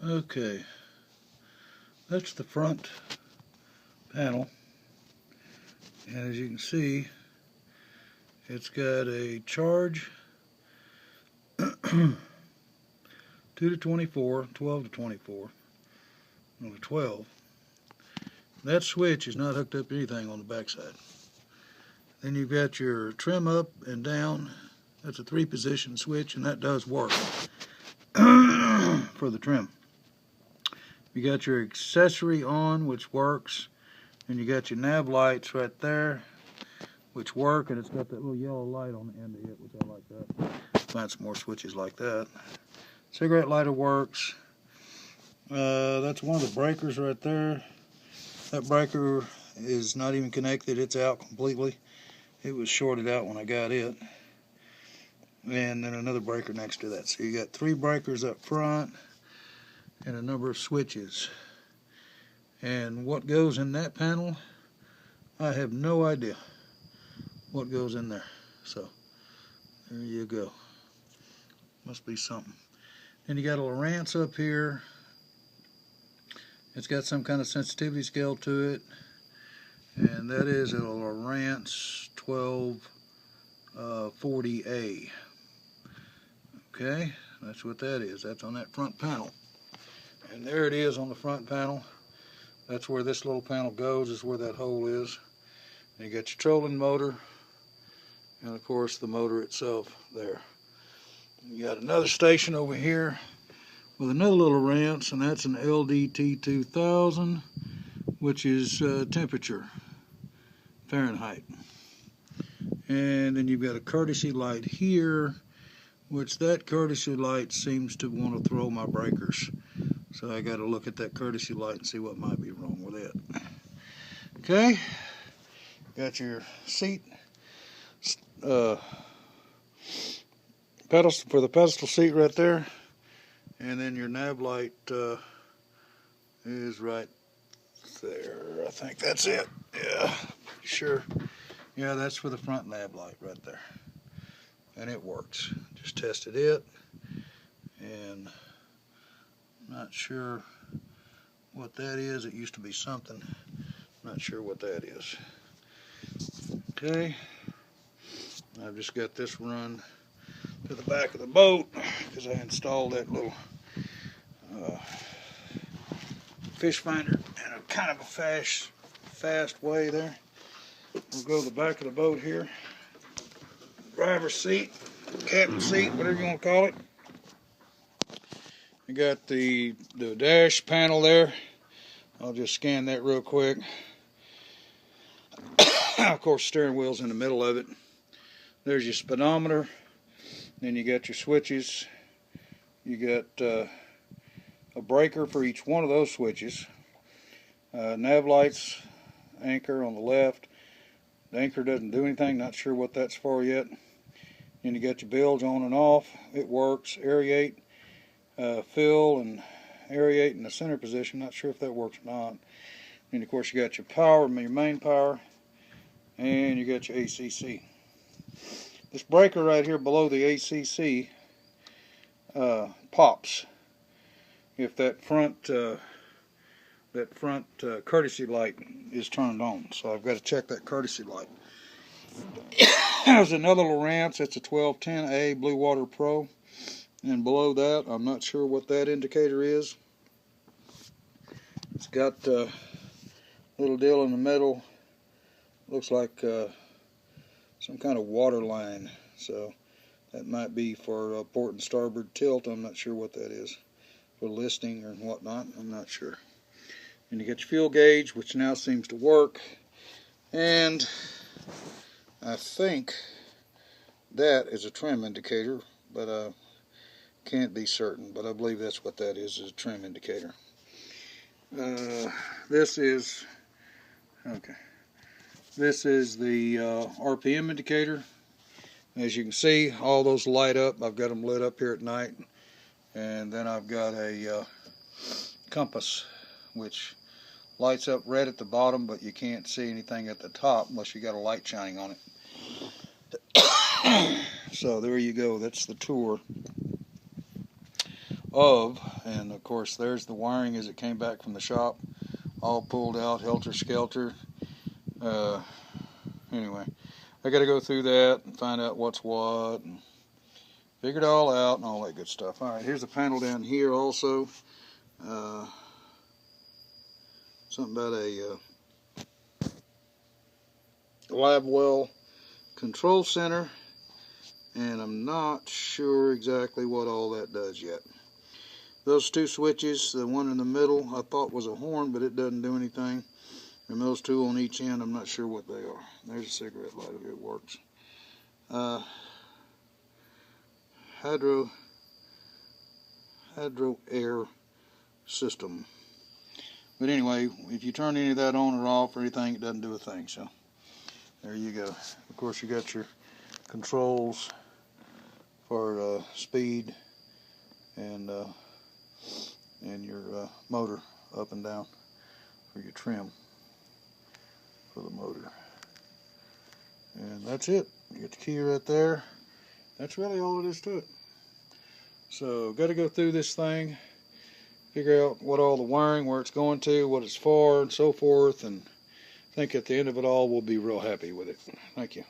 Okay, that's the front panel, and as you can see, it's got a charge 2 to 24, 12 to 24, or 12. That switch is not hooked up to anything on the backside. Then you've got your trim up and down. That's a 3-position switch, and that does work for the trim. You got your accessory on, which works, and you got your nav lights right there, which work, and it's got that little yellow light on the end of it, which I like that. Find some more switches like that. Cigarette lighter works. That's one of the breakers right there. That breaker is not even connected. It's out completely. It was shorted out when I got it. And then another breaker next to that. So you got 3 breakers up front and a number of switches. And what goes in that panel, I have no idea what goes in there. So there you go. Must be something. And you got a Lowrance up here. It's got some kind of sensitivity scale to it, and that is a Lowrance 1240A. Okay, that's what that is. That's on that front panel. And there it is on the front panel. That's where this little panel goes, is where that hole is. And you got your trolling motor, and of course the motor itself there. You got another station over here with another little Lowrance, and that's an LDT 2000, which is temperature, Fahrenheit. And then you've got a courtesy light here, which that courtesy light seems to want to throw my breakers. So I got to look at that courtesy light and see what might be wrong with it. Okay, got your seat, pedals for the pedestal seat right there, and then your nav light is right there. I think that's it. Yeah, pretty sure. Yeah, that's for the front nav light right there, and it works. Just tested it, and I'm not sure what that is. It used to be something. Not sure what that is. Okay, I've just got this run to the back of the boat because I installed that little fish finder in a kind of a fast way there. We'll go to the back of the boat here. Driver's seat, captain seat, whatever you want to call it. You got the dash panel there. I'll just scan that real quick. Of course, steering wheel's in the middle of it. There's your speedometer. Then you got your switches. You got a breaker for each one of those switches. Nav lights, anchor on the left. The anchor doesn't do anything, not sure what that's for yet. Then you got your bilge on and off. It works. Aerate, fill, and aerate in the center position. Not sure if that works or not. And of course you got your power, your main power, and you got your ACC. This breaker right here below the ACC pops if that front courtesy light is turned on. So I've got to check that courtesy light. There's another Lowrance. It's a 1210A Blue Water Pro, and below that, I'm not sure what that indicator is. It's got a little deal in the middle. Looks like some kind of water line, so that might be for port and starboard tilt. I'm not sure what that is, for listing or whatnot. I'm not sure. And you get your fuel gauge, which now seems to work, and I think that is a trim indicator, but I can't be certain, but I believe that's what that is a trim indicator. This is the RPM indicator. As you can see, all those light up. I've got them lit up here at night. And then I've got a compass, which lights up red at the bottom, but you can't see anything at the top unless you got a light shining on it. So there you go. That's the tour of, and of course there's the wiring as it came back from the shop, all pulled out, helter-skelter. Anyway, I got to go through that and find out what's what and figure it all out and all that good stuff. Alright, here's the panel down here also. Something about a live well control center, and I'm not sure exactly what all that does yet. Those two switches, the one in the middle I thought was a horn, but it doesn't do anything, and those two on each end, I'm not sure what they are. There's a cigarette lighter, it works. Hydro air system. But anyway, if you turn any of that on or off or anything, it doesn't do a thing. So there you go. Of course, you got your controls for speed and your motor up and down for your trim for the motor. And that's it. You get the key right there. That's really all it is to it. So got to go through this thing, figure out what all the wiring, where it's going to, what it's for, and so forth, and I think at the end of it all we'll be real happy with it. Thank you.